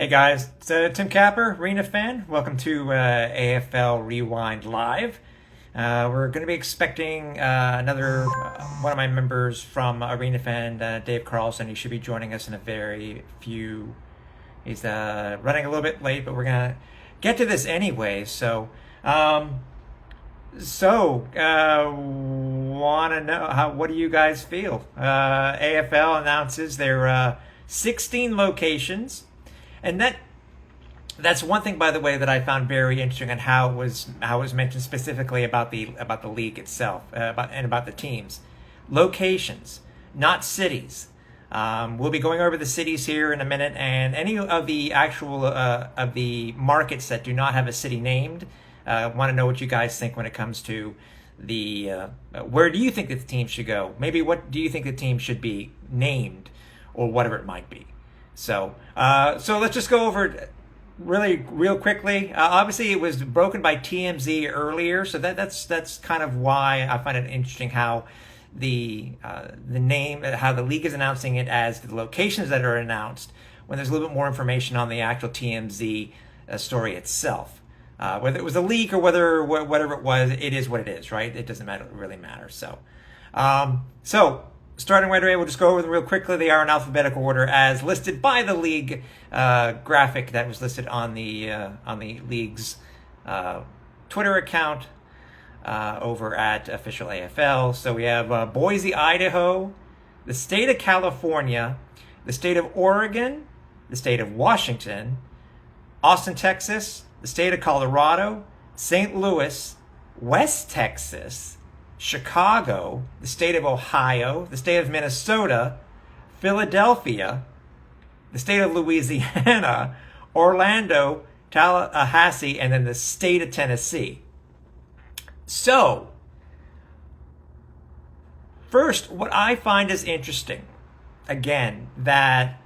Hey guys, it's Tim Capper, Arena fan. Welcome to AFL Rewind Live. We're going to be expecting another one of my members from Arena fan, Dave Carlson. He should be joining us in a very few. He's running a little bit late, but we're going to get to this anyway. Want to know what do you guys feel? AFL announces their 16 locations. And that's one thing, by the way, that I found very interesting, and how it was mentioned specifically about the league itself, about the teams, locations, not cities. We'll be going over the cities here in a minute, and any of the actual of the markets that do not have a city named. Want to know what you guys think when it comes to the where do you think that the team should go? Maybe what do you think the team should be named, or whatever it might be. So let's just go over it real quickly. Obviously, it was broken by TMZ earlier, so that's kind of why I find it interesting how the name, how the league is announcing it as the locations that are announced, when there's a little bit more information on the actual TMZ story itself. Whether it was a leak or whatever it was, it is what it is, right? It doesn't really matter. So starting right away, we'll just go over them real quickly. They are in alphabetical order as listed by the league graphic that was listed on the league's Twitter account over at Official AFL. So we have Boise, Idaho, the state of California, the state of Oregon, the state of Washington, Austin, Texas, the state of Colorado, St. Louis, West Texas, Chicago, the state of Ohio, the state of Minnesota, Philadelphia, the state of Louisiana, Orlando, Tallahassee, and then the state of Tennessee. So, first, what I find is interesting, again, that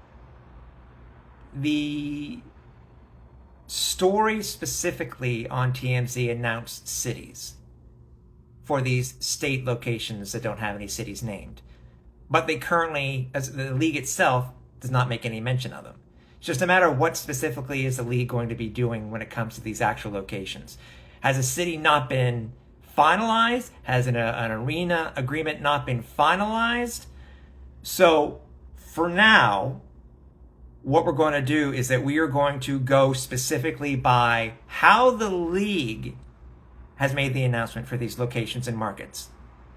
the story specifically on TMZ announced cities for these state locations that don't have any cities named. But they currently, as the league itself, does not make any mention of them. It's just a matter of what specifically is the league going to be doing when it comes to these actual locations. Has a city not been finalized? Has an arena agreement not been finalized? So for now, what we're going to do is that we are going to go specifically by how the league has made the announcement for these locations and markets.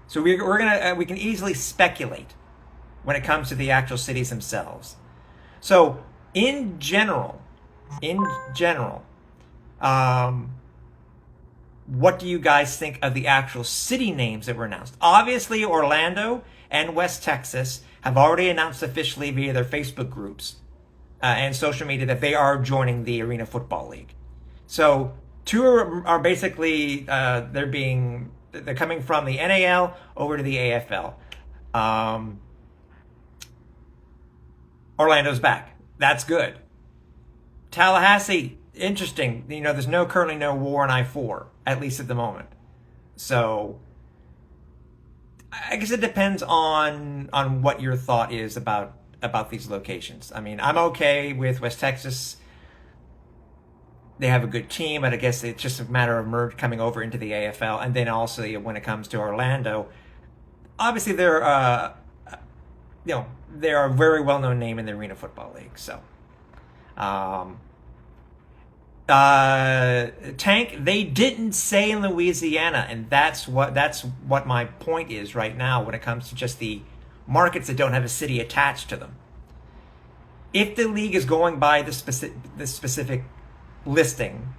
So we can easily speculate when it comes to the actual cities themselves. So in general, what do you guys think of the actual city names that were announced? Obviously, Orlando and West Texas have already announced officially via their Facebook groups and social media that they are joining the Arena Football League. So two are basically they're coming from the NAL over to the AFL. Orlando's back. That's good. Tallahassee, interesting. There's currently no war in I-4, at least at the moment. So I guess it depends on what your thought is about these locations. I mean, I'm okay with West Texas. They have a good team, but I guess it's just a matter of coming over into the AFL. And then also, when it comes to Orlando, obviously they're a very well-known name in the Arena Football League. So, Tank, they didn't say in Louisiana, and that's what my point is right now when it comes to just the markets that don't have a city attached to them. If the league is going by the specific listing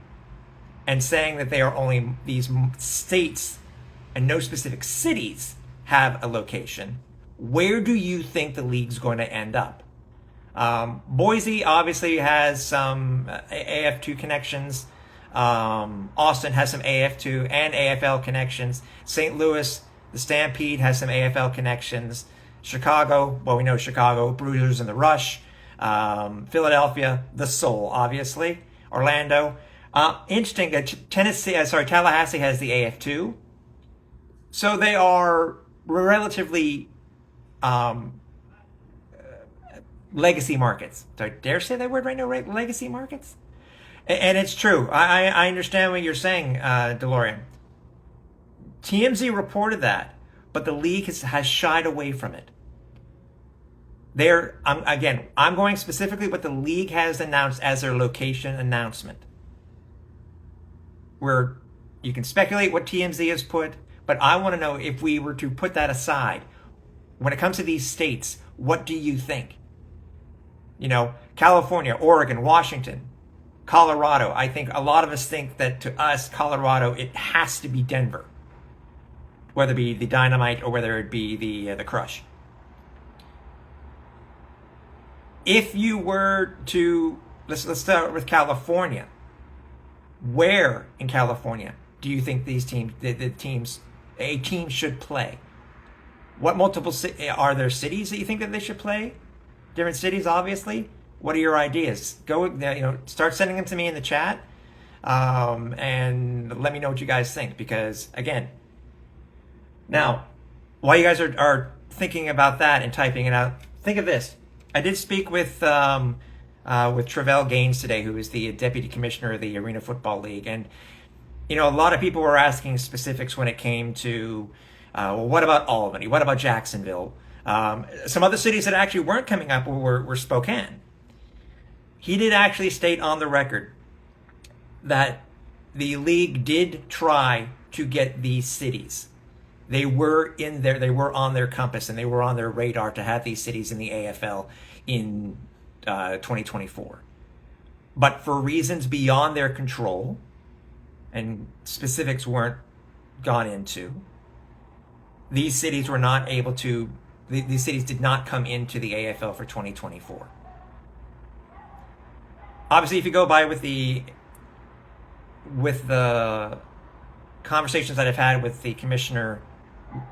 and saying that they are only these states and no specific cities have a location, where do you think the league's going to end up? Boise obviously has some AF2 connections. Austin has some AF2 and AFL connections. St. Louis, the Stampede, has some AFL connections. Chicago, well, we know Chicago, Bruisers and the Rush. Philadelphia, the Soul, obviously. Orlando. Interesting. Tallahassee has the AF2. So they are relatively legacy markets. Do I dare say that word right now? Right? Legacy markets? And it's true. I understand what you're saying, DeLorean. TMZ reported that, but the league has shied away from it. I'm going specifically what the league has announced as their location announcement. Where you can speculate what TMZ has put, but I want to know, if we were to put that aside, when it comes to these states, what do you think? California, Oregon, Washington, Colorado. I think a lot of us think that, to us, Colorado, it has to be Denver. Whether it be the Dynamite or whether it be the Crush. If you were to, let's start with California. Where in California do you think these teams, a team should play? What are there cities that you think that they should play? Different cities, obviously. What are your ideas? Start sending them to me in the chat, and let me know what you guys think. Because again, now, while you guys are thinking about that and typing it out, think of this. I did speak with Travell Gaines today, who is the deputy commissioner of the Arena Football League, and a lot of people were asking specifics when it came to, what about Albany? What about Jacksonville? Some other cities that actually weren't coming up were Spokane. He did actually state on the record that the league did try to get these cities. They were in there, they were on their compass, and they were on their radar to have these cities in the AFL in 2024. But for reasons beyond their control, and specifics weren't gone into, these cities were not able to, these cities did not come into the AFL for 2024. Obviously, if you go by with the conversations that I've had with the commissioner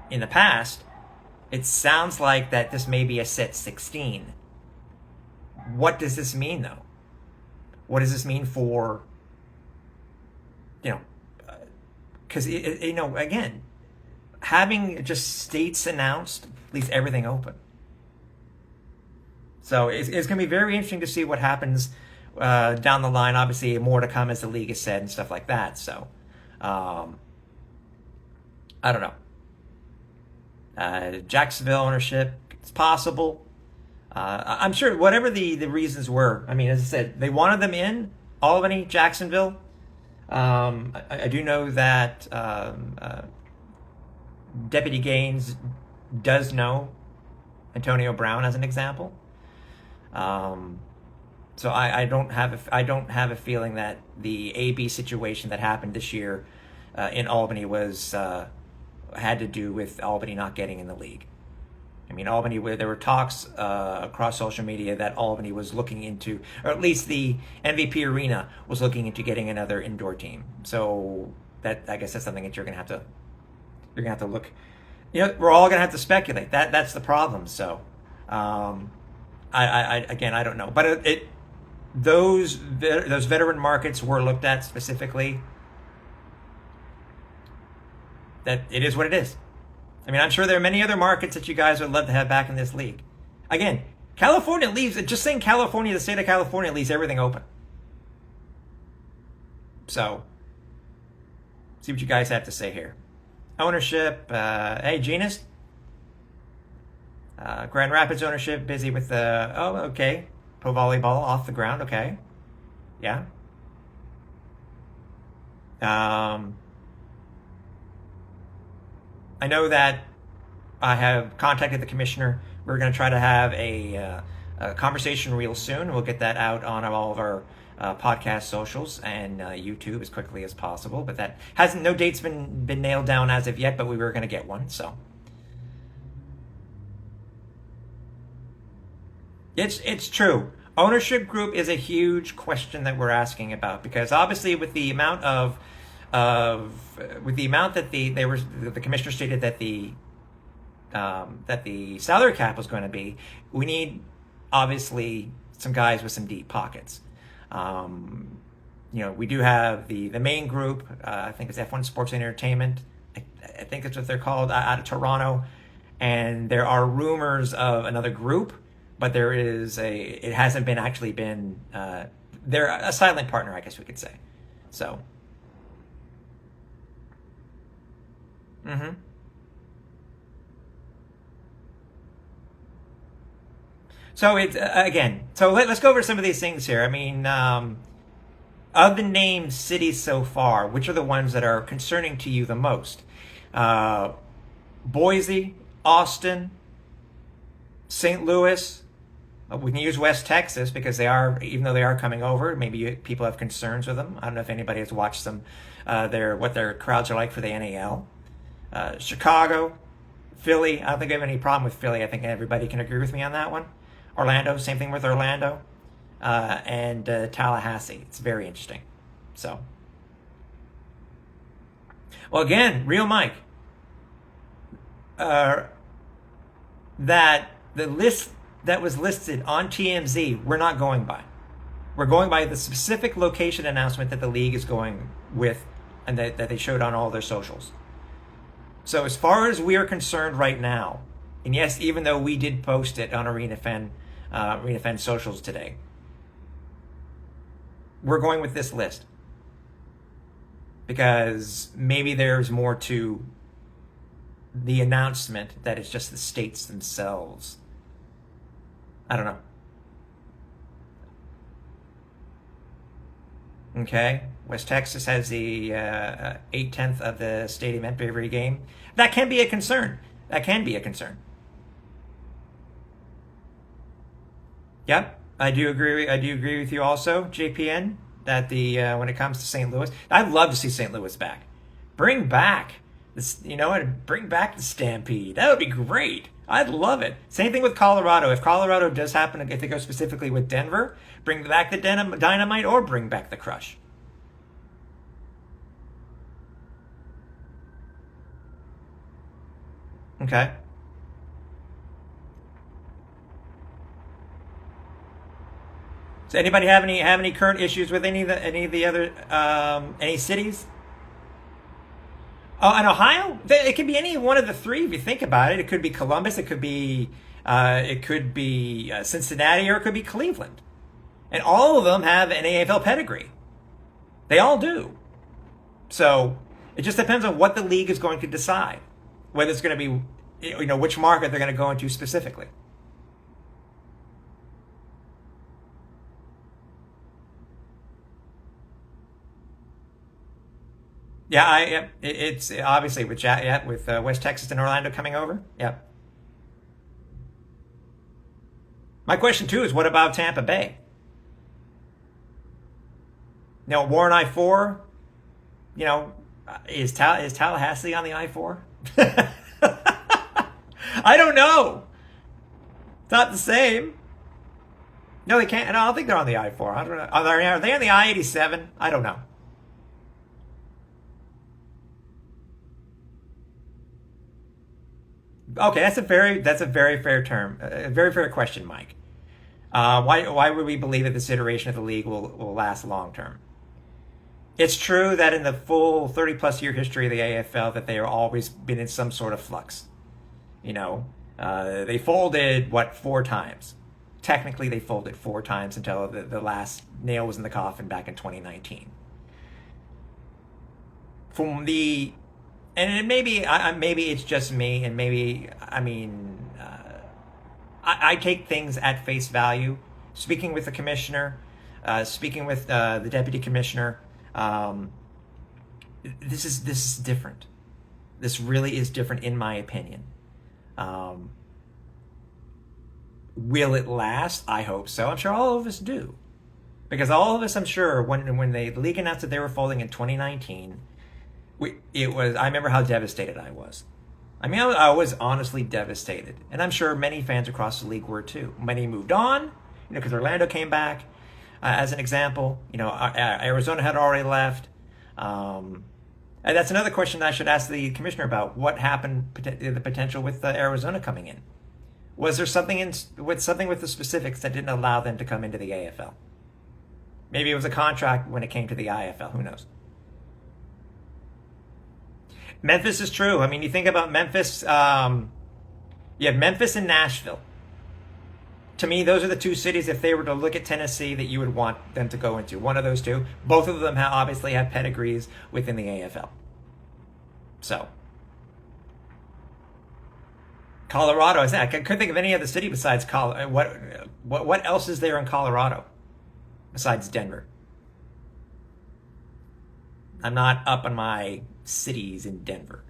in the past, it sounds like that this may be a set 16. What does this mean, though? What does this mean for, because, again, having just states announced leaves everything open. So it's going to be very interesting to see what happens down the line. Obviously, more to come, as the league has said, and stuff like that. So, I don't know. Jacksonville ownership, it's possible. I'm sure whatever the reasons were. I mean, as I said, they wanted them in Albany, Jacksonville. I do know that Deputy Gaines does know Antonio Brown, as an example. So I don't have a feeling that the AB situation that happened this year in Albany was had to do with Albany not getting in the league. I mean, Albany, where there were talks across social media that Albany was looking into, or at least the MVP Arena was looking into getting another indoor team. So that, I guess, that's something that you're gonna have to look. We're all gonna have to speculate. That's the problem. So, I don't know, but those veteran markets were looked at specifically. That it is what it is. I mean, I'm sure there are many other markets that you guys would love to have back in this league. Again, California leaves, just saying California, the state of California, leaves everything open. So, see what you guys have to say here. Ownership, hey, Genus. Grand Rapids ownership, busy with okay. Pro volleyball off the ground, okay. Yeah. I know that I have contacted the commissioner. We're going to try to have a conversation real soon. We'll get that out on all of our podcast socials and YouTube as quickly as possible. But that no date's been nailed down as of yet, but we were going to get one. So it's true. Ownership group is a huge question that we're asking about, because obviously with the amount that the commissioner stated that the salary cap was going to be, we need obviously some guys with some deep pockets. We do have the main group. I think it's F1 Sports and Entertainment. I think that's what they're called, out of Toronto. And there are rumors of another group but it hasn't been actually been, they're a silent partner, I guess we could say. So. Mm-hmm. So it's again. So let's go over some of these things here. I mean, of the named cities so far, which are the ones that are concerning to you the most? Uh, Boise, Austin, St. Louis. We can use West Texas because they are, even though they are coming over, maybe people have concerns with them. I don't know if anybody has watched them, what their crowds are like for the NAL. Chicago, Philly. I don't think I have any problem with Philly. I think everybody can agree with me on that one. Orlando, same thing with Orlando. And Tallahassee. It's very interesting. So, well, again, Real Mike, that the list that was listed on TMZ, we're not going by. We're going by the specific location announcement that the league is going with and that they showed on all their socials. So as far as we are concerned right now, and yes, even though we did post it on Arena Fan socials today, we're going with this list because maybe there's more to the announcement that it's just the states themselves. I don't know. Okay, West Texas has the 8/10 of the stadium empty every game. That can be a concern. That can be a concern. Yep, I do agree. I do agree with you also, JPN, that the when it comes to St. Louis, I'd love to see St. Louis back. Bring back this, bring back the Stampede. That would be great. I'd love it. Same thing with Colorado. If Colorado does happen to, if they go specifically with Denver, bring back the Dynamite or bring back the Crush. Okay. Does anybody have any current issues with any of the other any cities? Oh, in Ohio, it could be any one of the three if you think about it. It could be Columbus, it could be Cincinnati, or it could be Cleveland, and all of them have an AFL pedigree. They all do. So it just depends on what the league is going to decide, whether it's going to be, which market they're going to go into specifically. Yeah, it's obviously with West Texas and Orlando coming over. Yeah. My question too is, what about Tampa Bay? Now, Warren I-4. Is Tallahassee on the I-4? I don't know. It's not the same. No, they can't. No, I don't think they're on the I-4. I don't know. Are they on the I-87? I don't know. Okay, that's a very fair term, a very fair question, Mike. Why would we believe that this iteration of the league will last long term? It's true that in the full 30 plus year history of the AFL that they have always been in some sort of flux. They folded 4 times. Technically, they folded 4 times until the last nail was in the coffin back in 2019. From the And maybe it's just me, and maybe I take things at face value. Speaking with the commissioner, speaking with the deputy commissioner, this is different. This really is different, in my opinion. Will it last? I hope so. I'm sure all of us do, because all of us, I'm sure, when the league announced that they were folding in 2019. I remember how devastated I was. I was honestly devastated. And I'm sure many fans across the league were too. Many moved on, because Orlando came back, as an example. Arizona had already left. And that's another question that I should ask the commissioner about. What happened, the potential with Arizona coming in? Was there something with the specifics that didn't allow them to come into the AFL? Maybe it was a contract when it came to the IFL. Who knows? Memphis is true. You think about Memphis. You have Memphis and Nashville. To me, those are the two cities, if they were to look at Tennessee, that you would want them to go into. One of those two. Both of them obviously have pedigrees within the AFL. So, Colorado, I couldn't think of any other city besides Colorado. What else is there in Colorado besides Denver? I'm not up on my cities in Denver.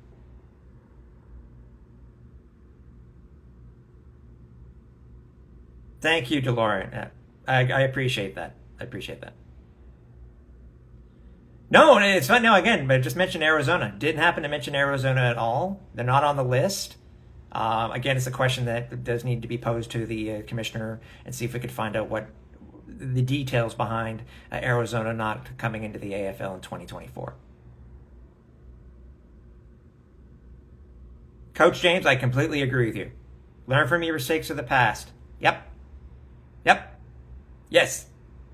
Thank you, DeLorean. I appreciate that. I appreciate that. No, it's not. No, again, but just mentioned Arizona. Didn't happen to mention Arizona at all. They're not on the list. Again, it's a question that does need to be posed to the commissioner and see if we could find out what the details behind Arizona not coming into the AFL in 2024. Coach James, I completely agree with you. Learn from your mistakes of the past. Yep. Yep. Yes.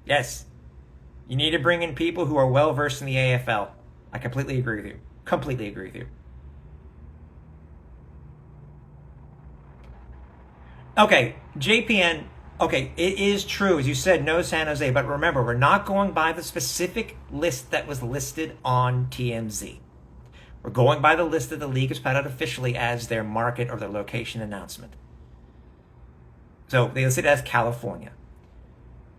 Yes. You need to bring in people who are well versed in the AFL. I completely agree with you. Completely agree with you. Okay, JPN. Okay, it is true, as you said, no San Jose, but remember, we're not going by the specific list that was listed on TMZ. We're going by the list that the league has put out officially as their market or their location announcement. So they list it as California.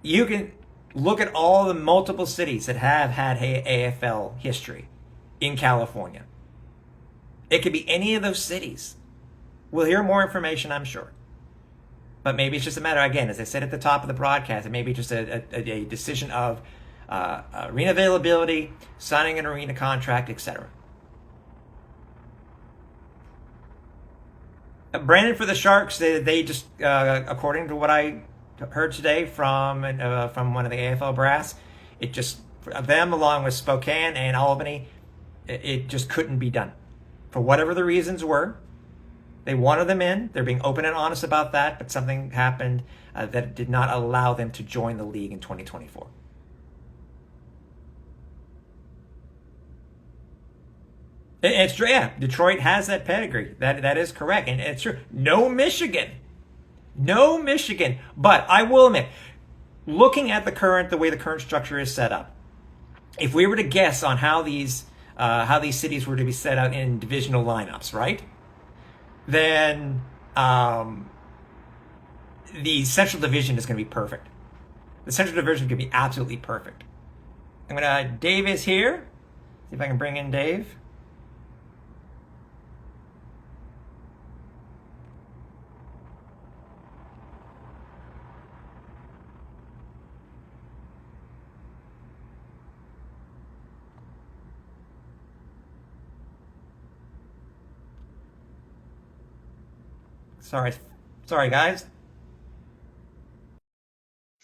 You can look at all the multiple cities that have had AFL history in California. It could be any of those cities. We'll hear more information, I'm sure. But maybe it's just a matter, again, as I said at the top of the broadcast, it may be just a decision of arena availability, signing an arena contract, etc. Brandon, for the Sharks, they just, according to what I heard today from one of the AFL brass, it just, them along with Spokane and Albany, it just couldn't be done. For whatever the reasons were, they wanted them in. They're being open and honest about that, but something happened that did not allow them to join the league in 2024. It's true. Yeah, Detroit has that pedigree. That is correct, and it's true. No Michigan. But I will admit, looking at the way the current structure is set up, if we were to guess on how these cities were to be set out in divisional lineups, right? Then the Central Division is going to be perfect. The Central Division could be absolutely perfect. Dave is here. See if I can bring in Dave. Sorry, guys.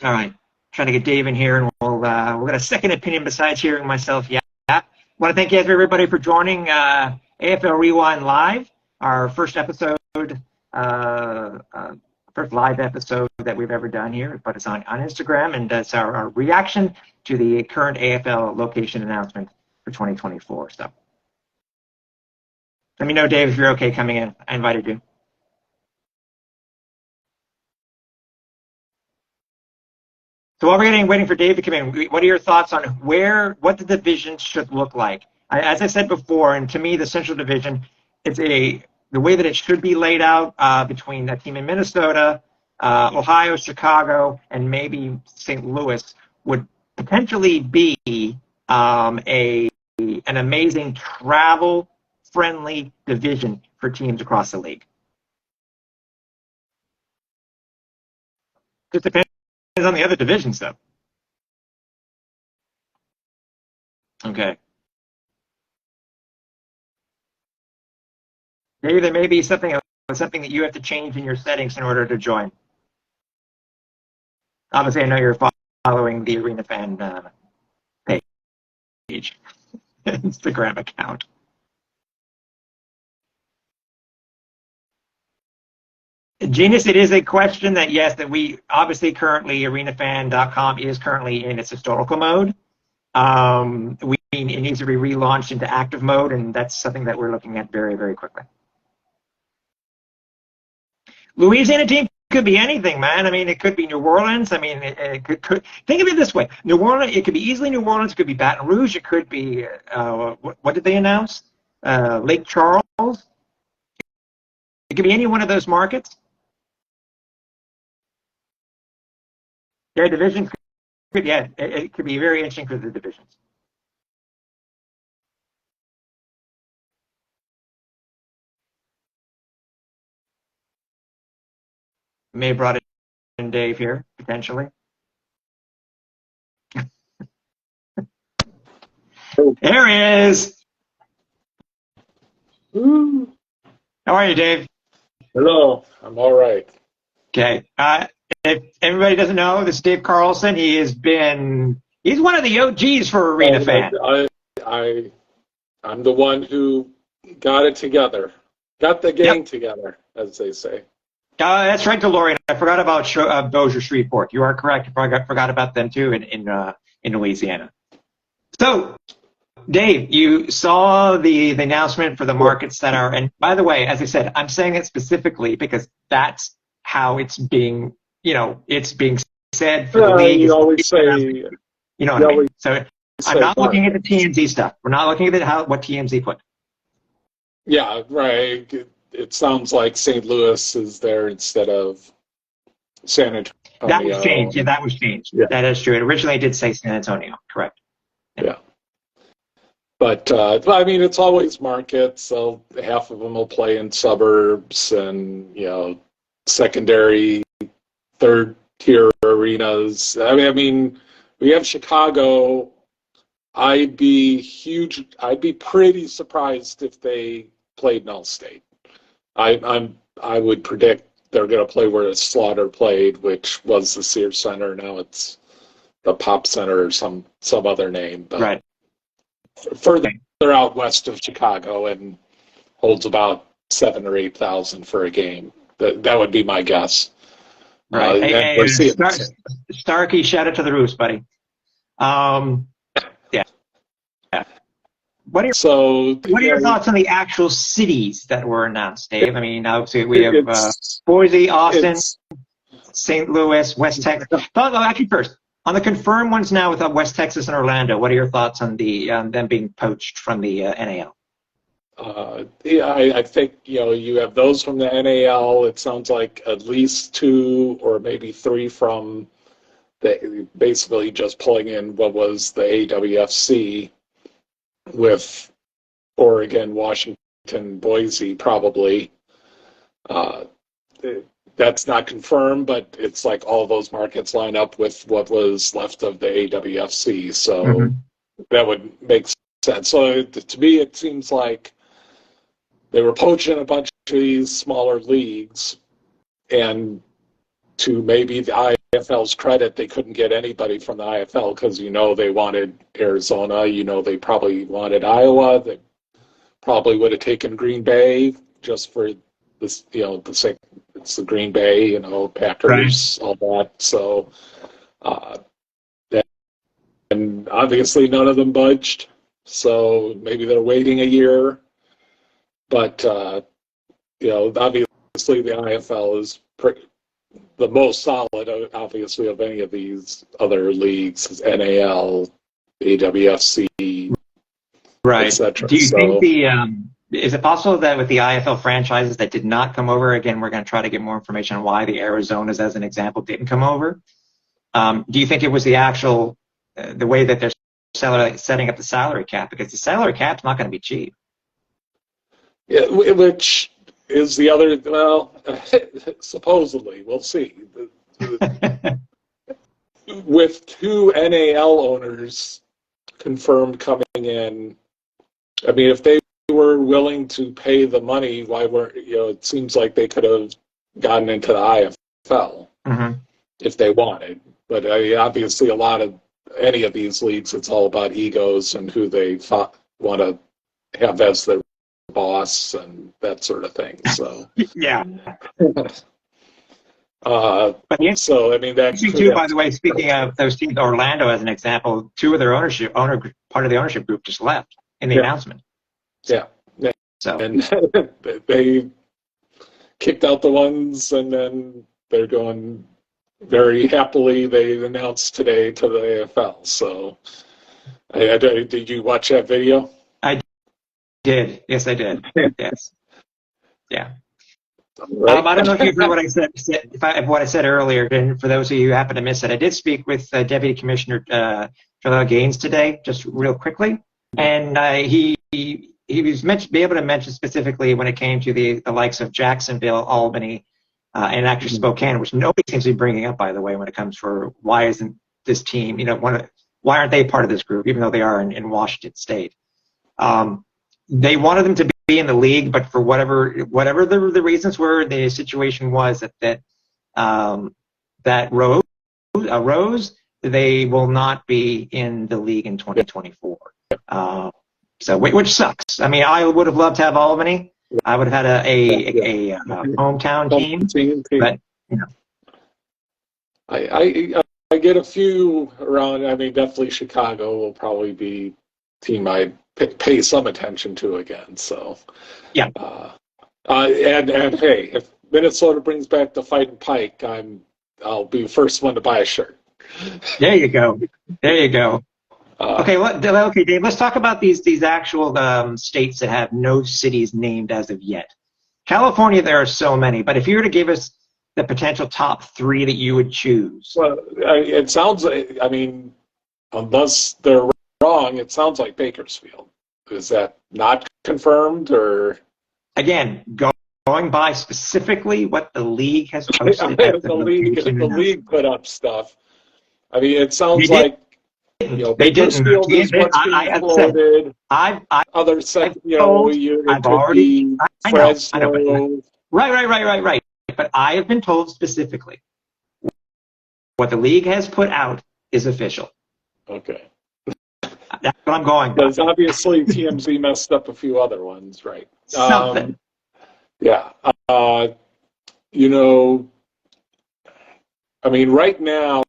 All right, trying to get Dave in here, and we'll get a second opinion besides hearing myself. Yeah, want to thank everybody for joining AFL Rewind Live, our first episode, first live episode that we've ever done here. But it's on Instagram, and that's our reaction to the current AFL location announcement for 2024. So let me know, Dave, if you're okay coming in. I invited you. So while we're waiting for Dave to come in, what are your thoughts on what the divisions should look like? As I said before, and to me, the Central Division, the way that it should be laid out between a team in Minnesota, Ohio, Chicago, and maybe St. Louis would potentially be an amazing travel-friendly division for teams across the league. Just depends on the other divisions, though. Okay. Maybe there may be something that you have to change in your settings in order to join. Obviously, I know you're following the Arena Fan page, Instagram account. Genius, it is a question that, yes, that we obviously currently, arenafan.com is currently in its historical mode. It needs to be relaunched into active mode, and that's something that we're looking at very, very quickly. Louisiana team could be anything, man. I mean, it could be New Orleans. I mean, it could think of it this way: New Orleans. It could be easily New Orleans. It could be Baton Rouge. It could be what did they announce? Lake Charles. It could be any one of those markets. Their division could, yeah, it could be very interesting for the divisions. May have brought in Dave here potentially. There he is. Woo. How are you, Dave? Hello, I'm all right. Okay. If everybody doesn't know, this is Dave Carlson. He's one of the OGs for Arena Fan. I'm the one who got it together, got the gang together, as they say. That's right, DeLorean. I forgot about Bossier Shreveport. You are correct. I forgot about them too in Louisiana. So, Dave, you saw the announcement for the markets that are, and by the way, as I said, I'm saying it specifically because that's how it's being, it's being said for the league. You always say, you know what I mean? So I'm not looking at the TMZ stuff. We're not looking at what TMZ put. Yeah, right. It sounds like St. Louis is there instead of San Antonio. That was changed. Yeah, that was changed. Yeah. That is true. It originally did say San Antonio. Correct. Yeah. But, I mean, it's always markets. So half of them will play in suburbs and, secondary, third-tier arenas. I mean, we have Chicago. I'd be pretty surprised if they played in All-State. I would predict they're going to play where the Slaughter played, which was the Sears Center. Now it's the Pop Center or some other name. But right. Further out west of Chicago and holds about 7,000 or 8,000 for a game. That would be my guess. Right. Starkey, shout out to the Roos, buddy. Yeah. What are your thoughts on the actual cities that were announced, Dave? I mean, obviously we have Boise, Austin, St. Louis, West Texas. Actually, first, on the confirmed ones now with West Texas and Orlando, what are your thoughts on them being poached from the NAL? I think, you have those from the NAL. It sounds like at least 2 or maybe 3 from basically just pulling in what was the AWFC with Oregon, Washington, Boise, probably. That's not confirmed, but it's like all those markets line up with what was left of the AWFC. So that would make sense. So to me, it seems like they were poaching a bunch of these smaller leagues, and to maybe the IFL's credit, they couldn't get anybody from the IFL because, they wanted Arizona, they probably wanted Iowa, they probably would have taken Green Bay just for this, the sake, it's the Green Bay, Packers, right. All that. So, and obviously none of them budged. So maybe they're waiting a year. But, obviously the IFL is the most solid, obviously, of any of these other leagues, NAL, AWFC, right. etc. Do you think is it possible that with the IFL franchises that did not come over, again, we're going to try to get more information on why the Arizonas, as an example, didn't come over? Do you think it was the actual, the way that they're setting up the salary cap? Because the salary cap's not going to be cheap. Yeah, which is the other, supposedly, we'll see. With 2 NAL owners confirmed coming in, I mean, if they were willing to pay the money, why weren't, it seems like they could have gotten into the IFL if they wanted. But obviously any of these leagues, it's all about egos and who they want to have as their boss and that sort of thing. So yeah. So I mean that's too. By the way, speaking of those teams, Orlando as an example, 2 of their part of the ownership group just left in the announcement. Yeah. So and they kicked out the ones, and then they're going very happily. They announced today to the AFL. So, did you watch that video? I did. Yes, I did. Yes. Yeah. Right. I don't know if you heard what I said. What I said earlier. And for those of you who happen to miss it, I did speak with Deputy Commissioner Jaleel Gaines today, just real quickly, and he was be able to mention specifically when it came to the likes of Jacksonville, Albany, and actually Spokane, which nobody seems to be bringing up, by the way, when it comes for why isn't this team, why aren't they part of this group, even though they are in Washington State. They wanted them to be in the league, but for whatever the reasons were, the situation was that arose, they will not be in the league in 2024. So which sucks. I mean, I would have loved to have Albany. I would have had a hometown team, but I get a few around. I mean, definitely Chicago will probably be team I'd pay some attention to again. So yeah. And hey, if Minnesota brings back the Fighting Pike, I'll be the first one to buy a shirt. There you go. Okay, Dave. Let's talk about these actual states that have no cities named as of yet. California, there are so many, but if you were to give us the potential top 3 that you would choose, well, it sounds like, I mean, unless they're wrong, it sounds like Bakersfield. Is that not confirmed, or again going by specifically what the league has posted? The league put up stuff. I mean, it sounds they Bakersfield is what's being floated. Other second, it could be Fresno. Right. But I have been told specifically what the league has put out is official. Okay. That's what I'm going. Because obviously TMZ messed up a few other ones, right? Something. Yeah. I mean, right now,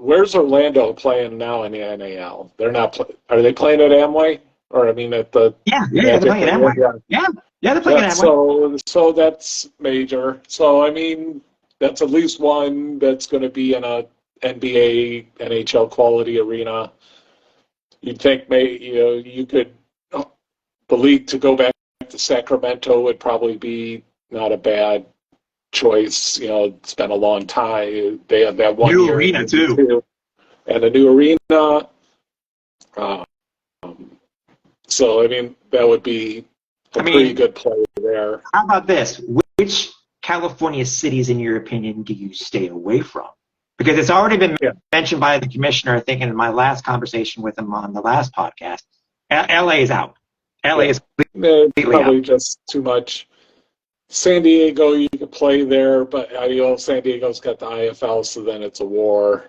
where's Orlando playing now in the NAL? They're not. Are they playing at Amway? Or I mean, at the they're playing at Amway. Yeah, they're playing at Amway. So that's major. So I mean, that's at least one that's going to be in a NBA, NHL quality arena. You'd think you could, the league to go back to Sacramento would probably be not a bad choice. It's been a long time. They had that one new year arena too, and a new arena. So I mean, that would be pretty good play there. How about this? Which California cities, in your opinion, do you stay away from? Because it's already been mentioned by the commissioner, I think, in my last conversation with him on the last podcast. LA is out. LA is probably out. Just too much. San Diego, you can play there, but San Diego's got the IFL, so then it's a war.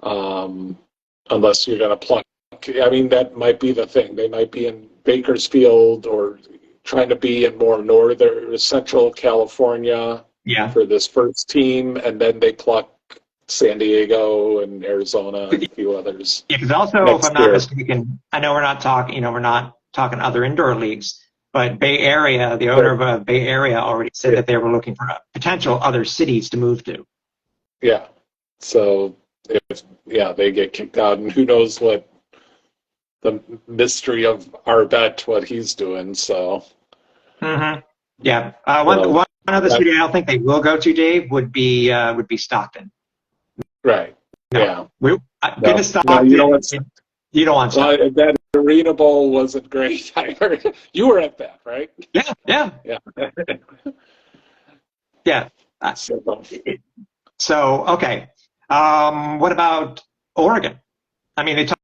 Unless you're going to pluck. I mean, that might be the thing. They might be in Bakersfield or trying to be in more northern, central California for this first team, and then they pluck San Diego and Arizona and a few others. Yeah, because also, if I'm not mistaken, I know we're not talking other indoor leagues, but Bay Area, the owner of Bay Area already said that they were looking for potential other cities to move to. Yeah. So, they get kicked out, and who knows what the mystery of Arbet, what he's doing, so. Mm-hmm. Yeah. One other city I don't think they will go to, Dave, would be Stockton. Right. No. Yeah. Stockton. You don't want Stockton. That Arena Bowl wasn't great. I heard you were at that, right? Yeah. Yeah. So okay. What about Oregon? I mean, they talk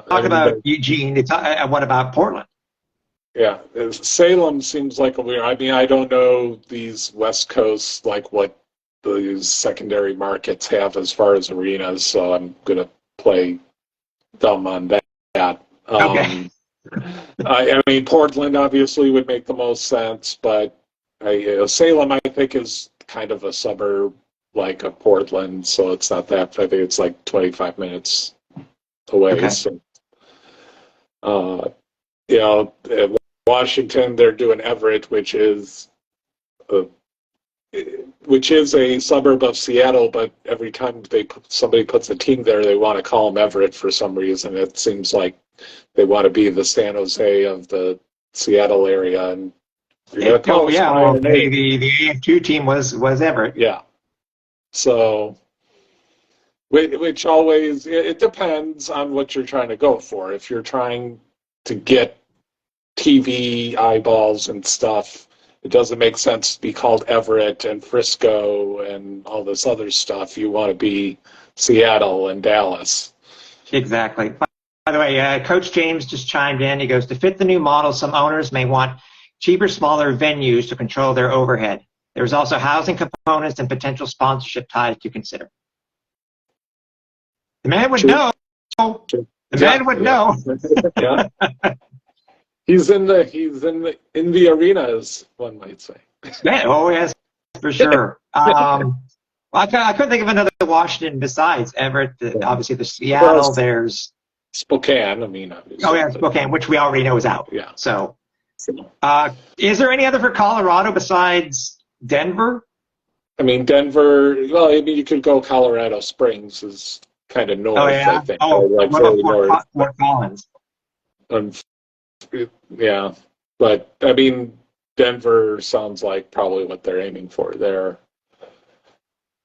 about Eugene. What about Portland? Yeah, Salem seems like a weird. I mean, I don't know these West Coast, like what these secondary markets have as far as arenas, so I'm gonna play dumb on that. Okay. I mean, Portland obviously would make the most sense, but Salem, I think, is kind of a suburb like of Portland, so it's not that. I think it's like 25 minutes away. Okay. So, Washington, they're doing Everett, which is which is a suburb of Seattle, but every time somebody puts a team there, they want to call them Everett for some reason. It seems like they want to be the San Jose of the Seattle area, and you're going to call us by our name. The AF2 team was Everett. Yeah. So, which always, it depends on what you're trying to go for. If you're trying to get TV eyeballs and stuff, it doesn't make sense to be called Everett and Frisco and all this other stuff. You want to be Seattle and Dallas. Exactly. By the way, Coach James just chimed in. He goes, to fit the new model, some owners may want cheaper, smaller venues to control their overhead. There's also housing components and potential sponsorship ties to consider. The man would know. The man would know. Yeah. He's in the arenas, one might say. Yeah, oh yes, for sure. I couldn't think of another Washington besides Everett. Obviously, the Seattle. Well, there's Spokane. I mean, obviously. Oh yeah, Spokane, which we already know is out. Yeah. So, is there any other for Colorado besides Denver? I mean, Denver. Well, I mean, you could go Colorado Springs is kind of north. Oh yeah. I think. Like Fort Collins. Yeah, but I mean, Denver sounds like probably what they're aiming for there.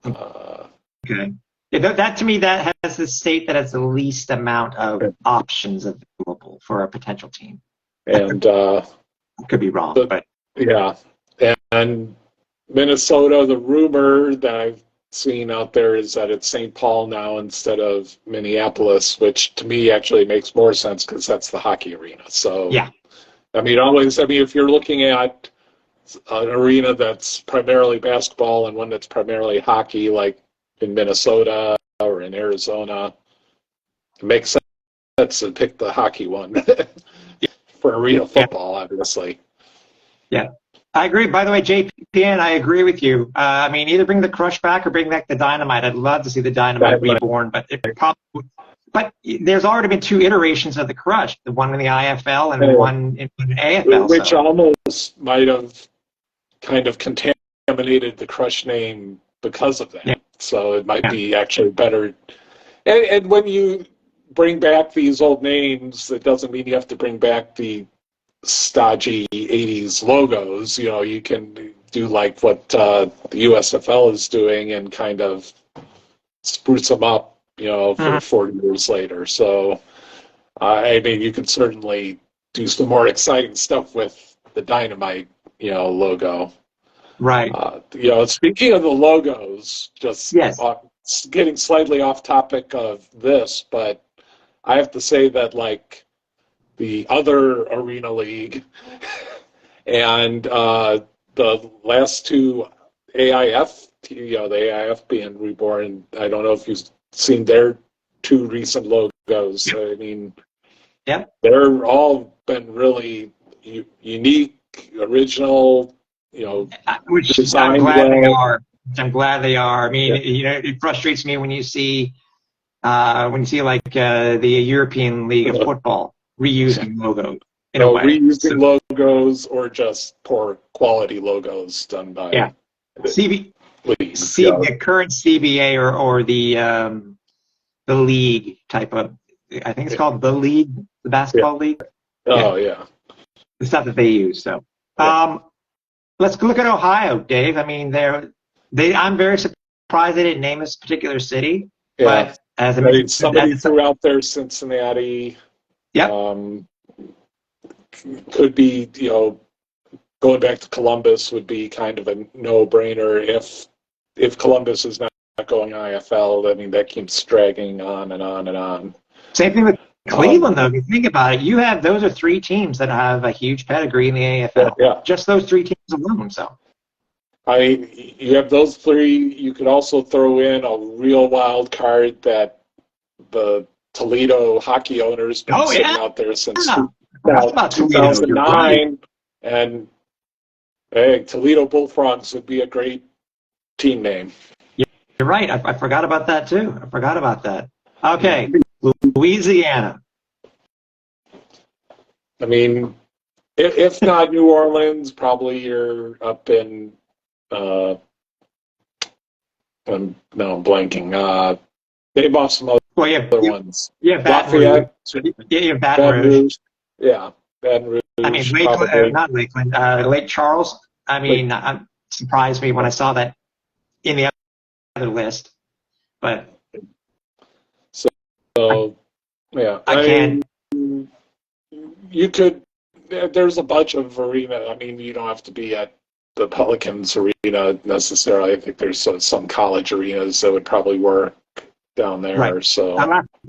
Okay. Yeah, that to me, that has the state that has the least amount of options available for a potential team. And could be wrong, but yeah, and Minnesota. The rumor that I've seen out there is that it's St. Paul now instead of Minneapolis, which to me actually makes more sense because that's the hockey arena. So yeah. I mean, if you're looking at an arena that's primarily basketball and one that's primarily hockey, like in Minnesota or in Arizona, it makes sense to pick the hockey one for arena football, obviously. Yeah, I agree. By the way, JPN, I agree with you. I mean, either bring the Crush back or bring back the Dynamite. I'd love to see the Dynamite reborn, but But there's already been 2 iterations of the Crush, the one in the IFL and one in AFL. Which almost might have kind of contaminated the Crush name because of that. Yeah. So it might be actually better. And when you bring back these old names, it doesn't mean you have to bring back the stodgy 80s logos. You know, you can do like what the USFL is doing and kind of spruce them up, you know, for 40 years later. So, I mean, you could certainly do some more exciting stuff with the Dynamite, you know, logo. Right. You know, speaking of the logos, just getting slightly off topic of this, but I have to say that, like, the other Arena League and the last 2 AIF, you know, the AIF being reborn, I don't know if you've seen their 2 recent logos. I mean, they're all been really unique, original, you know, which I'm glad they are. I'm glad they are. I mean, you know, it frustrates me when you see like the European League of Football reusing logos in a way. Reusing logos or just poor quality logos done by the current CBA or the league type of. I think it's called the league, the basketball league. Oh yeah, the stuff that they use. So, let's look at Ohio, Dave. I mean, I'm very surprised they didn't name this particular city. Yeah. But as I mentioned, somebody threw out there Cincinnati. Could be, you know, going back to Columbus would be kind of a no-brainer if Columbus is not going IFL. I mean, that keeps dragging on and on and on. Same thing with Cleveland, though. If you think about it, those are 3 teams that have a huge pedigree in the AFL. Yeah. Just those 3 teams alone. So, you have those 3. You could also throw in a real wild card that the Toledo hockey owners been sitting out there since 2009, and hey, Toledo Bullfrogs would be a great team name. You're right. I forgot about that too. I forgot about that. Okay, Louisiana. I mean, if not New Orleans, probably you're up in I'm blanking. Name off some Well, other ones. Baton Rouge. Lafayette, Yeah, Baton Baton Rouge. Rouge. Yeah, Baton I mean, Rouge, probably. not Lakeland, Lake Charles. I Like, mean, surprised me when I saw that in the other list, but I, so, yeah. I I can't. mean, you could, there's a bunch of arena. I mean, you don't have to be at the Pelicans arena necessarily. I think there's some college arenas that would probably work down Right. there. So,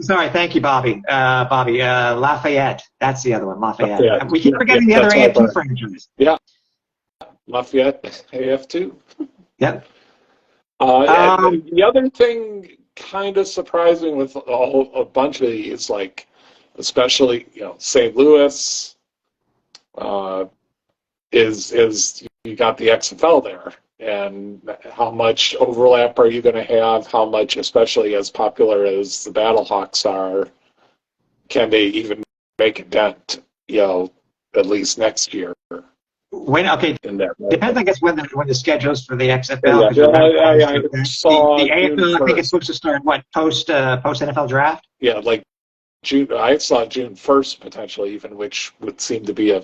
Sorry. Thank you, Bobby. Lafayette. That's the other one, Lafayette. yeah, We keep yeah, forgetting the other that's what I AFT thought. franchise. Yeah, Lafayette AF2. Yep. And the other thing kind of surprising with a bunch of these, like especially St. Louis, uh, is you got the XFL there, and how much overlap are you going to have? How much, especially as popular as the Battlehawks are, can they even make a dent? At least next year Okay, in that depends, market. I guess, when the schedules for the XFL, Yeah, because yeah, remember, I saw the June AFL, I think it's 1st. supposed to start what post NFL draft. Yeah, like June. I saw June 1st potentially even, which would seem to be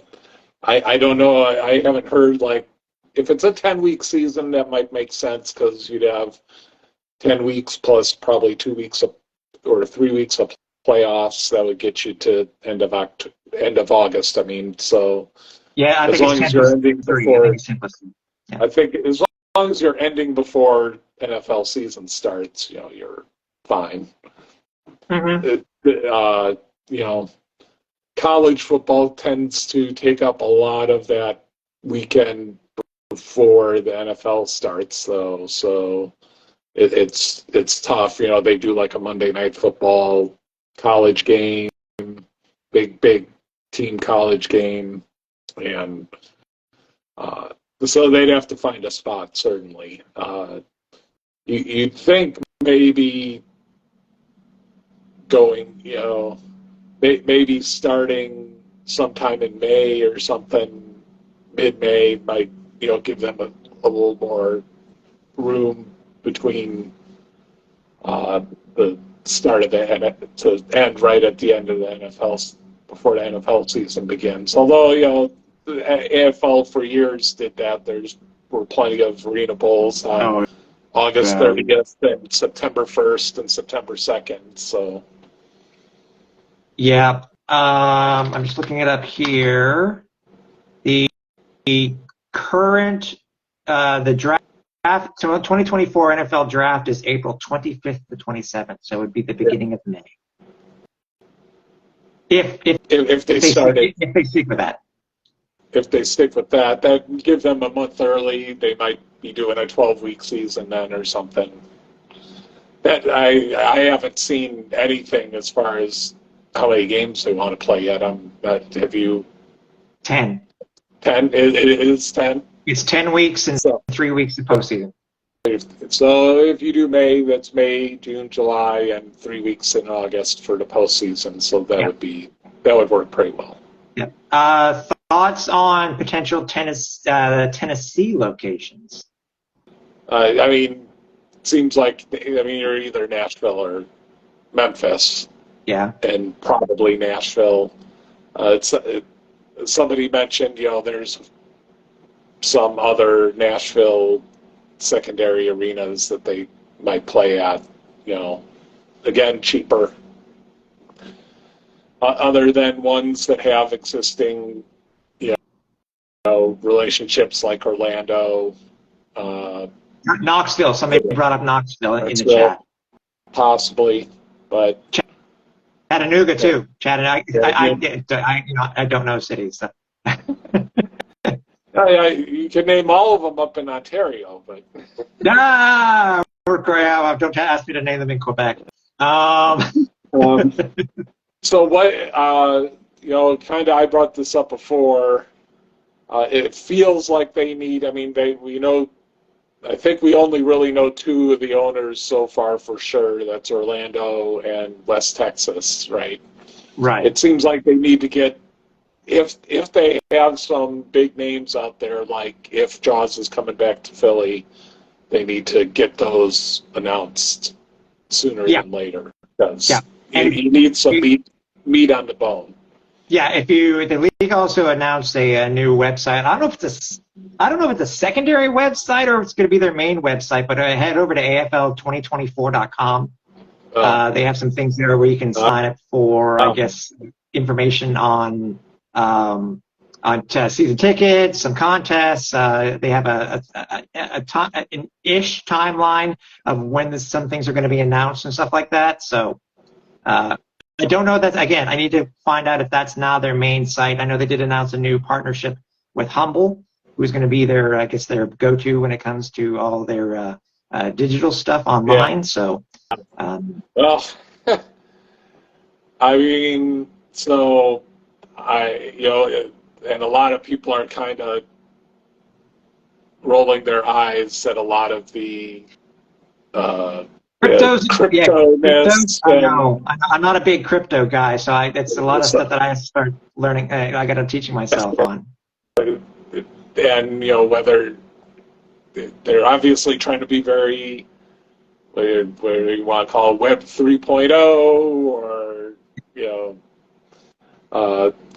I don't know. I haven't heard, like, if it's a 10-week season, that might make sense because you'd have 10 weeks plus probably 2 weeks or 3 weeks of playoffs. That would get you to end of August. I mean, so Yeah, I as think it's long as 10 you're plus ending 3. I think before, it's 10 plus 3. Yeah. I think as long as you're ending before NFL season starts, you're fine. Mm-hmm. Uh, you know, college football tends to take up a lot of that weekend before the NFL starts, though. So it's tough. They do like a Monday night football college game, big team college game, and so they'd have to find a spot certainly. You'd think maybe going, maybe starting sometime in May or something, mid-May might, give them a little more room between the start of to end right at the end of the NFL, before the NFL season begins. Although, the AFL for years did that. Were plenty of arena bowls on Oh, August 30th and September 1st and September 2nd. So. yeah. I'm just looking it up here. The current the draft. So 2024 NFL draft is April 25th to 27th. So it would be the beginning of May. If They started, if they stick with that. if they stick with that, that would give them a month early. They might be doing a 12-week season then or something. That I haven't seen anything as far as how many games they want to play yet. Have you? 10. 10. It is 10. It's 10 weeks and So 3 weeks of postseason. if you do May, that's May, June, July, and 3 weeks in August for the postseason. So that would work pretty well. Yeah. Thoughts on potential Tennessee locations? I mean, it seems like you're either Nashville or Memphis. Yeah. And probably Nashville. Somebody mentioned, there's some other Nashville secondary arenas that they might play at, again, cheaper. Other than ones that have existing, relationships like Orlando. Knoxville. Somebody brought up Knoxville in the Well, chat. possibly, but Chattanooga too. Yeah, I don't know cities. So. you can name all of them up in Ontario, but Don't ask me to name them in Quebec. So what? Kind of. I brought this up before. It feels like they need. I mean, we know. I think we only really know two of the owners so far for sure. That's Orlando and West Texas, right? Right. It seems like they need to get, if they have some big names out there, like if Jaws is coming back to Philly, they need to get those announced sooner Yeah. than later, because Yeah. And you need some meat on the bone. yeah, the league also announced a new website. I don't know if it's a secondary website or if it's going to be their main website, but head over to AFL2024.com. They have some things there where you can sign up for, I guess, information on season tickets, some contests. They have an ish timeline of when some things are going to be announced and stuff like that. So I don't know that. Again, I need to find out if that's now their main site. I know they did announce a new partnership with Humble, who's going to be their, I guess, their go-to when it comes to all their digital stuff online. Yeah. So, Well, I mean, so and a lot of people are kind of rolling their eyes at a lot of the crypto-ness. I know. I'm not a big crypto guy, so it's a lot of stuff that I have to start learning. I got to teaching myself on. And whether they're obviously trying to be very, where you want to call it, Web 3.0, or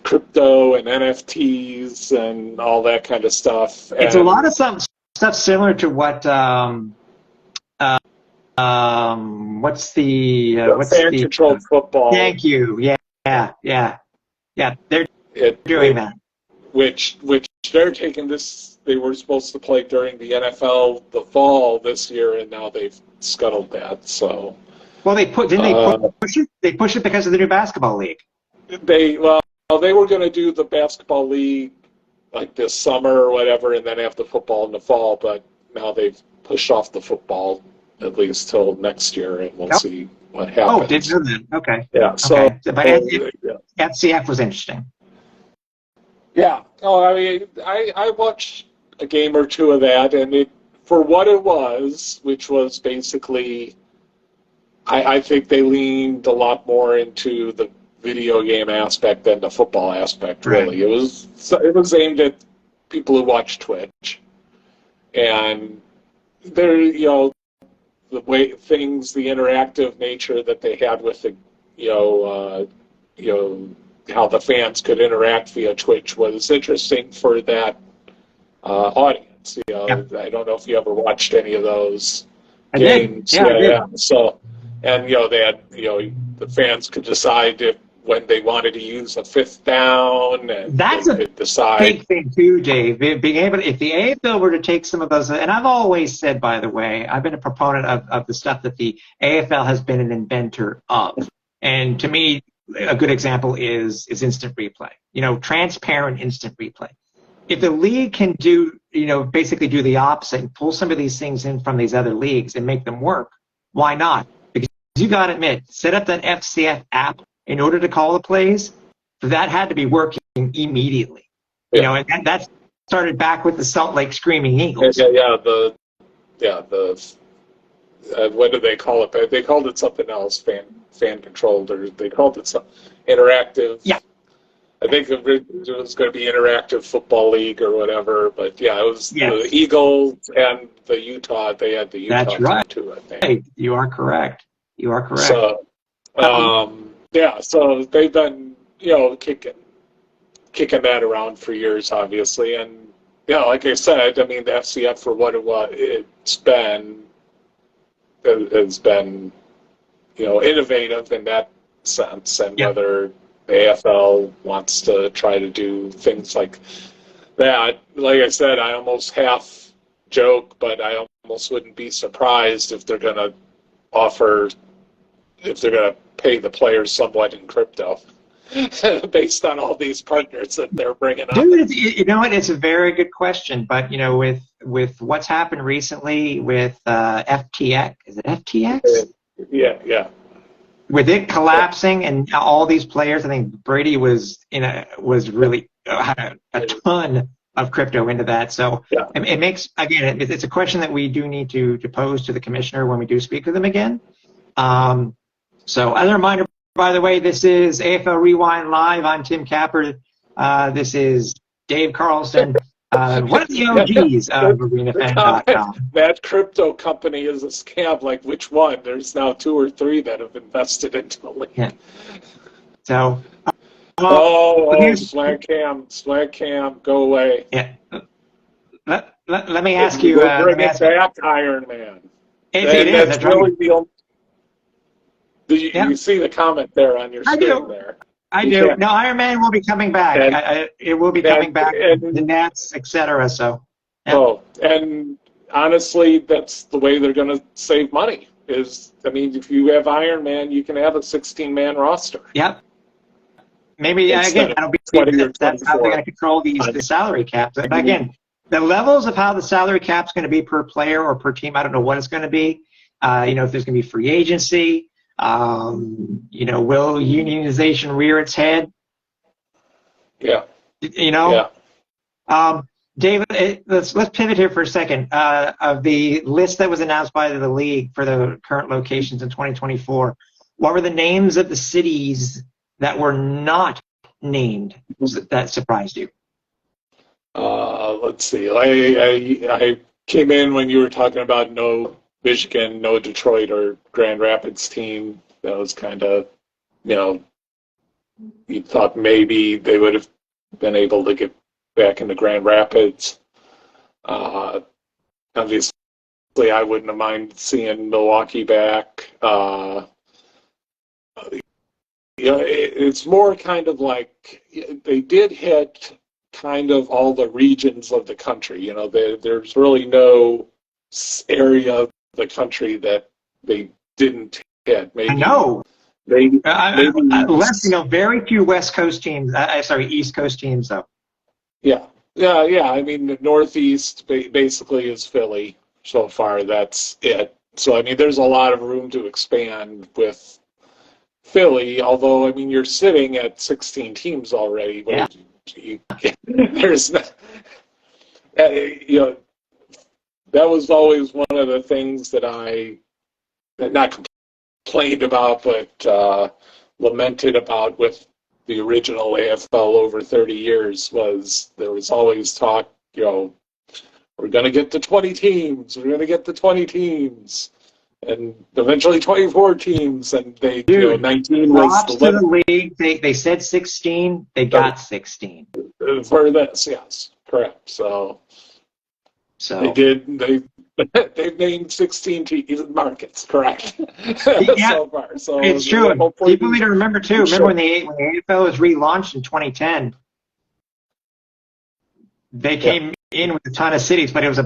crypto and NFTs and all that kind of stuff. It's a lot of stuff similar to what what's the fan-controlled football. Thank you. Yeah. They're doing that. Which they're taking this. They were supposed to play during the NFL the fall this year, and now they've scuttled that. So. Well, they push it. They push it because of the new basketball league. They were going to do the basketball league like this summer or whatever, and then have the football in the fall. But now they've pushed off the football at least till next year, and we'll see what happens. Oh, did you know that? Okay. Yeah. So, but FCF was interesting. Yeah. Oh, I mean, I watched a game or two of that, and for what it was, which was basically, I think they leaned a lot more into the video game aspect than the football aspect. Really, Right. It was aimed at people who watch Twitch, and there, the way things, the interactive nature that they had with the, how the fans could interact via Twitch was interesting for that audience. I don't know if you ever watched any of those games. I did. Yeah. So, and they had, the fans could decide when they wanted to use a fifth down, and that's they could decide. Big thing too, Dave. Being able, if the AFL were to take some of those, and I've always said, by the way, I've been a proponent of the stuff that the AFL has been an inventor of, and to me, a good example is instant replay. Transparent instant replay. If the league can do, basically do the opposite and pull some of these things in from these other leagues and make them work, why not? Because you got to admit, set up that FCF app in order to call the plays, that had to be working immediately. Yeah. And that started back with the Salt Lake Screaming Eagles. What do they call it? They called it something else, fan controlled, or they called it some interactive. Yeah. I think it was going to be Interactive Football League or whatever, but yeah, it was the Eagles and the Utah. They had the Utah team too, I think. Hey, you are correct. So, so they've been, kicking that around for years, obviously, and like I said, I mean, the FCF for what it's been has been, innovative in that sense, and whether the AFL wants to try to do things like that. Like I said, I almost half joke, but I almost wouldn't be surprised if they're going to pay the players somewhat in crypto based on all these partners that they're bringing up. Dude, you know what? It's a very good question, but with what's happened recently with FTX, is it FTX? Yeah. With it collapsing and all these players, I think Brady was really had a ton of crypto into that. So it makes, again, it's a question that we do need to pose to the commissioner when we do speak with him again. So as a reminder, by the way, this is AFL Rewind Live. I'm Tim Capper. This is Dave Carlson. One of the OGs of ArenaFan.com. That crypto company is a scam. Like, which one? There's now 2 or 3 that have invested into the league. Yeah. So, Swag cam, go away. Yeah. Let me ask you. Bring it back, Iron Man. It is. That's really the only. You see the comment there on your screen there. I do. No, Iron Man will be coming back. It will be coming back. The Nets, etc. So. Yeah. Oh, and honestly, that's the way they're going to save money. If you have Iron Man, you can have a 16-man roster. Yep. Maybe again, that'll be that's how they're going to control the salary caps. But again, the levels of how the salary cap's going to be per player or per team, I don't know what it's going to be. If there's going to be free agency. Will unionization rear its head? Yeah. David, let's pivot here for a second. Of the list that was announced by the league for the current locations in 2024, what were the names of the cities that were not named that surprised you? Let's see. I came in when you were talking about no Michigan, no Detroit or Grand Rapids team. That was kind of, you thought maybe they would have been able to get back into Grand Rapids. Obviously, I wouldn't have minded seeing Milwaukee back. It's more kind of like they did hit kind of all the regions of the country. There's really no area of the country that they didn't hit. Maybe, I know. Maybe very few West Coast teams. East Coast teams, though. Yeah. The Northeast basically is Philly so far. That's it. So, there's a lot of room to expand with Philly, although, you're sitting at 16 teams already. Yeah. There's not, that was always one of the things that I not complained about, but lamented about with the original AFL over 30 years was there was always talk, we're going to get to 20 teams, and eventually 24 teams, and 19 was the limit. To the league. They said 16, they got 16. For this, yes, correct. So they did. They've named 16 markets, correct? Yeah, so far. So it's true. People need to remember too. Remember when the AFL was relaunched in 2010, they came in with a ton of cities, but it was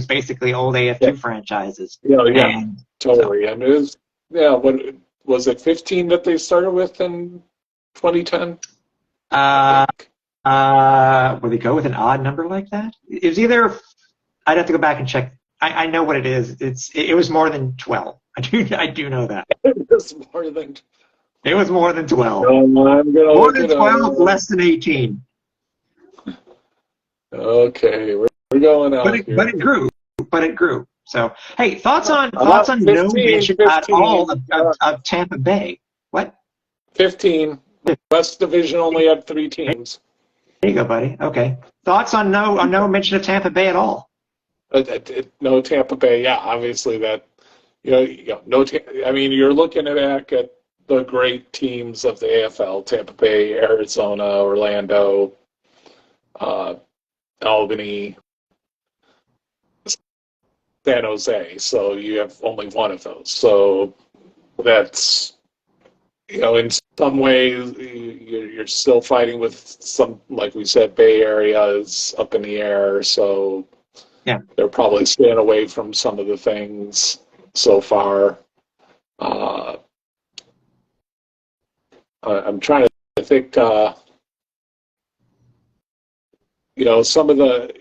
basically old AF2 franchises. Yeah, totally. So. It was What was it? 15 that they started with in 2010. Would they go with an odd number like that? It was either. I'd have to go back and check. I know what it is. It was more than 12. I do know that. It was more than. It was more than 12. More than 12, less than 18. Okay, we're going out. But it grew. So, hey, thoughts on no mention at all of Tampa Bay? What? 15. West Division only had 3 teams. There you go, buddy. Okay. Thoughts on no mention of Tampa Bay at all? No Tampa Bay. Yeah, obviously that. You're looking back at the great teams of the AFL: Tampa Bay, Arizona, Orlando, Albany, San Jose. So you have only one of those. So that's, in some ways you're still fighting with some, like we said, Bay Area is up in the air. So yeah, they're probably staying away from some of the things so far. I'm trying to think. Some of the.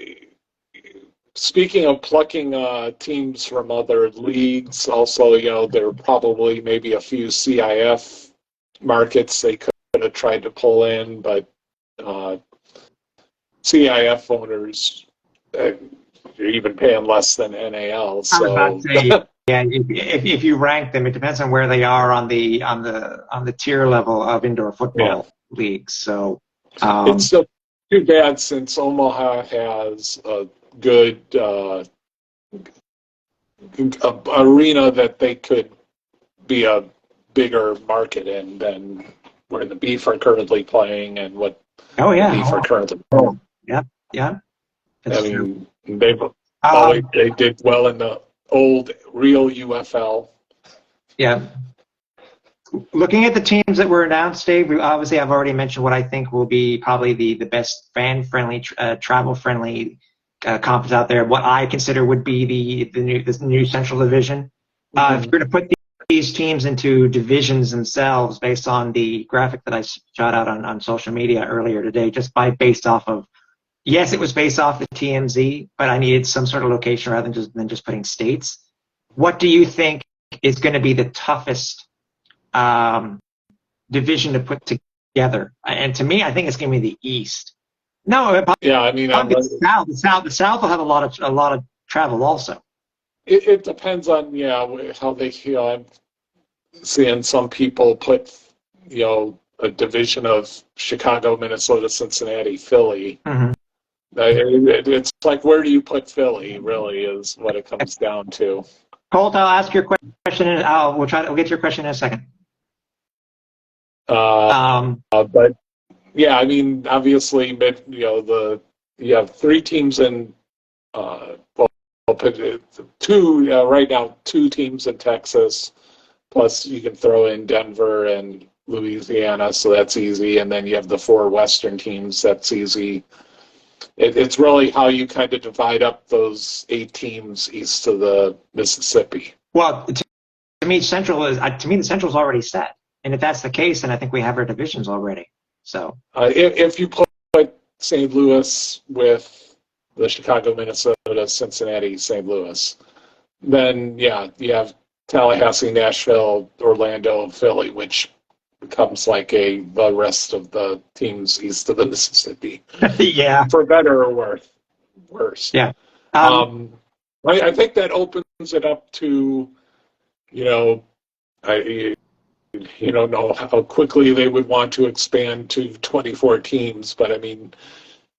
Speaking of plucking teams from other leagues, also, there are probably maybe a few CIF markets they could have tried to pull in, but CIF owners are even paying less than NAL. So. I was about to say, yeah, if you rank them, it depends on where they are on the tier level of indoor football leagues. So it's still too bad since Omaha has a good arena that they could be a bigger market in than where the Beef are currently playing and what Oh the yeah. Beef are currently playing. Yeah. Yeah. I That's true. mean, they did well in the old real UFL. Yeah. Looking at the teams that were announced, Dave, obviously I've already mentioned what I think will be probably the best fan-friendly, travel-friendly conference out there. What I consider would be the new Central Division. If you're going to put these teams into divisions themselves based on the graphic that I shot out on social media earlier today, based off of, yes, it was based off the TMZ, but I needed some sort of location rather than just putting states. What do you think is going to be the toughest division to put together? And to me, I think it's going to be the East. No, Yeah, I mean, the South. The South will have a lot of travel also. it depends on how they feel. I'm seeing some people put a division of Chicago, Minnesota, Cincinnati, Philly. Mm-hmm. It's like, where do you put Philly? Really, is what it comes down to. Colt, I'll ask your question, and we'll get to your question in a second. But yeah, I mean, obviously, you have three teams in. I'll put two right now. Two teams in Texas, plus you can throw in Denver and Louisiana, so that's easy. And then you have the four Western teams. That's easy. It's really how you kind of divide up those 8 teams east of the Mississippi. Well, to me, the Central's already set. And if that's the case, then I think we have our divisions already. So if you put St. Louis with the Chicago, Minnesota, Cincinnati, St. Louis, then you have Tallahassee, Nashville, Orlando, Philly, which becomes like the rest of the teams east of the Mississippi. yeah, for better or worse. Yeah. I think that opens it up to, I don't know how quickly they would want to expand to 24 teams, but I mean,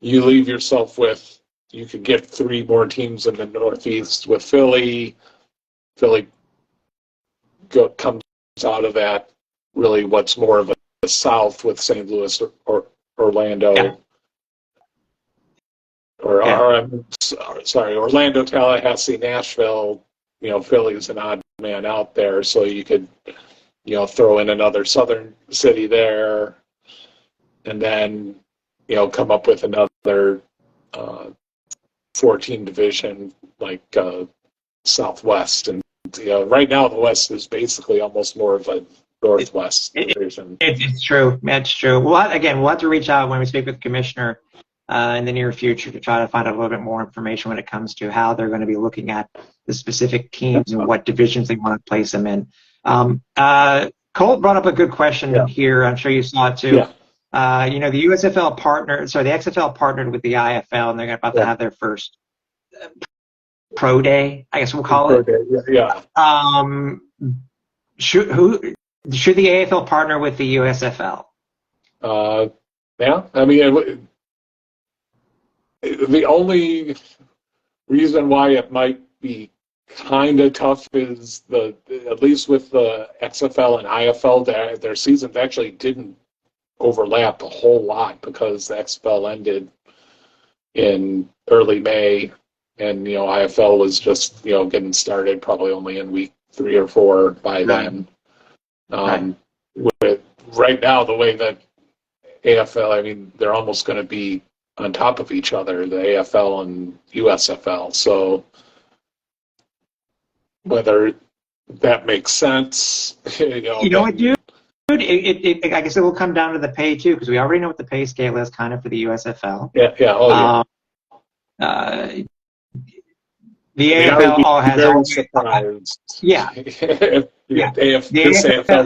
you leave yourself with, you could get 3 more teams in the Northeast with Philly. Philly comes out of that, really what's more of a South with St. Louis or Orlando. Yeah. Orlando, Tallahassee, Nashville. Philly's an odd man out there, so you could, throw in another southern city there, and then, come up with another 14 division like Southwest. And right now the West is basically almost more of a Northwest division. It's true. It's true. We'll have to reach out when we speak with the commissioner in the near future to try to find out a little bit more information when it comes to how they're going to be looking at the specific teams and what divisions they want to place them in. Colt brought up a good question here. I'm sure you saw it too. Yeah. The the XFL partnered with the IFL, and they're about to have their first pro day, I guess we'll call it. Yeah. Should the AFL partner with the USFL? Yeah. I mean, the only reason why it might be kind of tough is at least with the XFL and IFL, their seasons actually didn't overlap a whole lot because the XFL ended in early May, and IFL was just getting started probably only in week 3 or 4 by then. Right now, the way that AFL, I mean, they're almost going to be on top of each other, the AFL and USFL. So whether that makes sense, what, dude? I guess it will come down to the pay too, because we already know what the pay scale is kind of for the USFL. Yeah. The AFL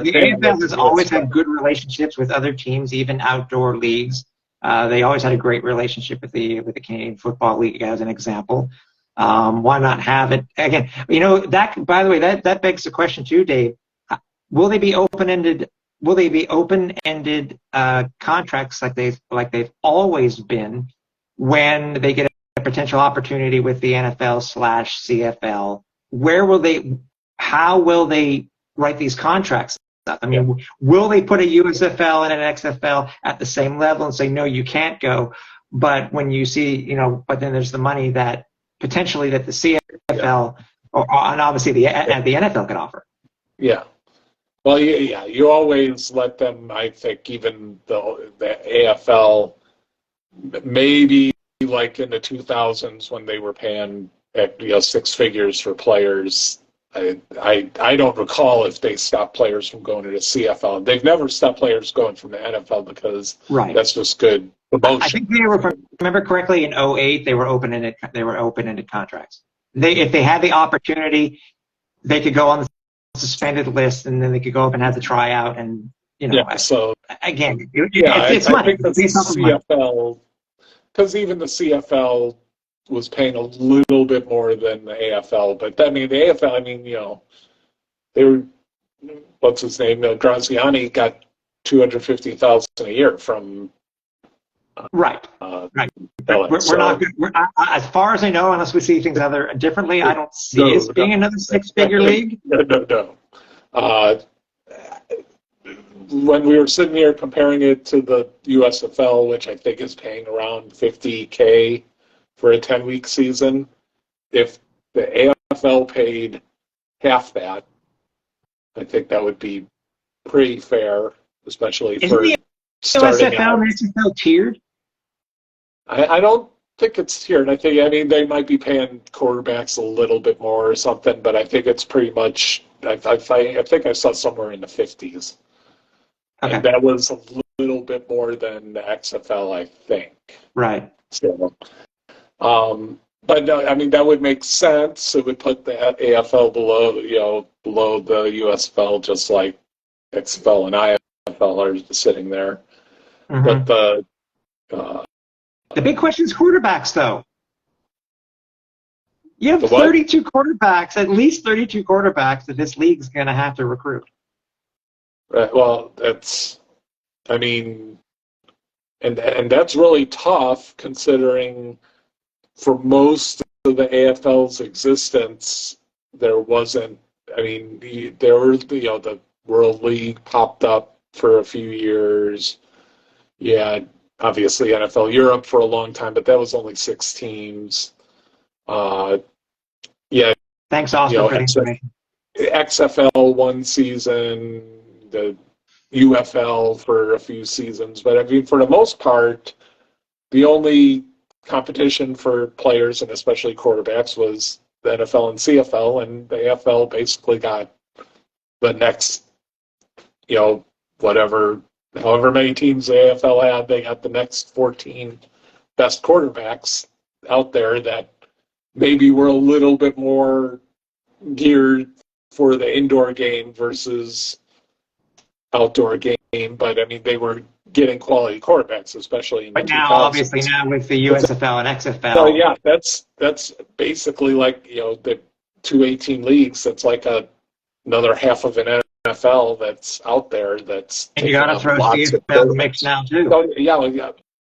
the AFL has always had good relationships with other teams, even outdoor leagues. They always had a great relationship with the Canadian Football League, as an example. Why not have it again? That, by the way, that begs the question too, Dave. Will they be open-ended will they be open-ended contracts like they've always been when they get a potential opportunity with the NFL/CFL? How will they write these contracts up? I mean, will they put a USFL and an XFL at the same level and say, no, you can't go? But when you see, but then there's the money that potentially that the CFL and obviously the NFL could offer. Yeah. Well, yeah, you always let them, I think, even the AFL, maybe like in the 2000s when they were paying six figures for players. I don't recall if they stopped players from going to the CFL. They've never stopped players going from the NFL because that's just good promotion. I think they were, if I remember correctly, in 2008 they were open-ended contracts. If they had the opportunity, they could go on the suspended list, and then they could go up and have the tryout, and so again, it's money. It's CFL, because even the CFL was paying a little bit more than the AFL, but I mean the AFL, they were, what's his name, Graziani got $250,000 a year from right. We're not good. As far as I know, unless we see things differently, I don't see it being another six-figure league. No. When we were sitting here comparing it to the USFL, which I think is paying around $50K for a 10-week season, if the AFL paid half that, I think that would be pretty fair, especially for starting out. USFL and XFL tiered? I don't think it's tiered. I mean, they might be paying quarterbacks a little bit more or something, but I think it's pretty much, I think I saw somewhere in the 50s. Okay. And that was a little bit more than the XFL, I think. Right. So, but no, I mean, that would make sense. It would put the AFL below the USFL, just like XFL and IFL are sitting there. Mm-hmm. But the big question is quarterbacks, though. You have 32 quarterbacks, at least 32 quarterbacks that this league's going to have to recruit. Right. Well, and that's really tough considering for most of the AFL's existence, there wasn't, there were, the World League popped up for a few years. Yeah, obviously NFL Europe for a long time, but that was only 6 teams. Thanks, Austin, for the information. XFL one season, the UFL for a few seasons, but for the most part, the only competition for players and especially quarterbacks was the NFL and CFL, and the AFL basically got the next, however many teams the AFL had, they got the next 14 best quarterbacks out there that maybe were a little bit more geared for the indoor game versus outdoor game, but they were getting quality quarterbacks, especially in the 2000s. But now, obviously, with the USFL and XFL. So yeah, that's basically like the 218 leagues. That's like another half of an NFL that's out there. That's and you got to throw CFL in the mix now too.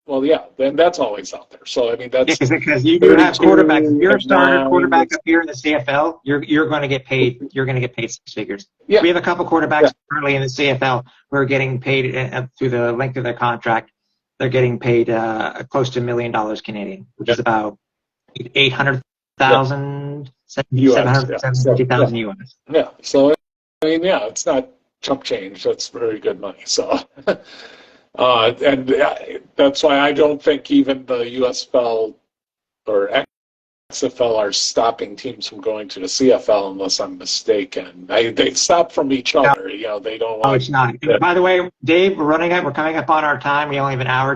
So, then that's always out there. So that's because you do have quarterbacks. If you're a starter quarterback up here in the CFL, you're going to get paid. You're going to get paid 6 figures. Yeah. We have a couple quarterbacks currently in the CFL who are getting paid through the length of their contract. They're getting paid close to $1 million Canadian, which is about $800,000, $750,000 US. Yeah. So it's not chump change. That's very good money. So. And that's why I don't think even the USFL or XFL are stopping teams from going to the CFL unless I'm mistaken. They stop from each other. They don't. Oh, it's not. By the way, Dave, we're coming up on our time. We only have an hour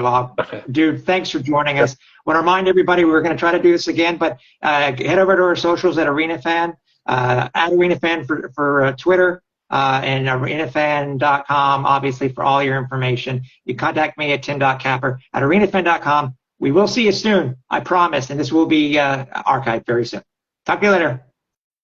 long. Dude, thanks for joining us. I want to remind everybody we're going to try to do this again, but head over to our socials at ArenaFan, at ArenaFan for Twitter. And arenafan.com, obviously, for all your information. You contact me at tim.capper at arenafan.com. We will see you soon, I promise, and this will be archived very soon. Talk to you later.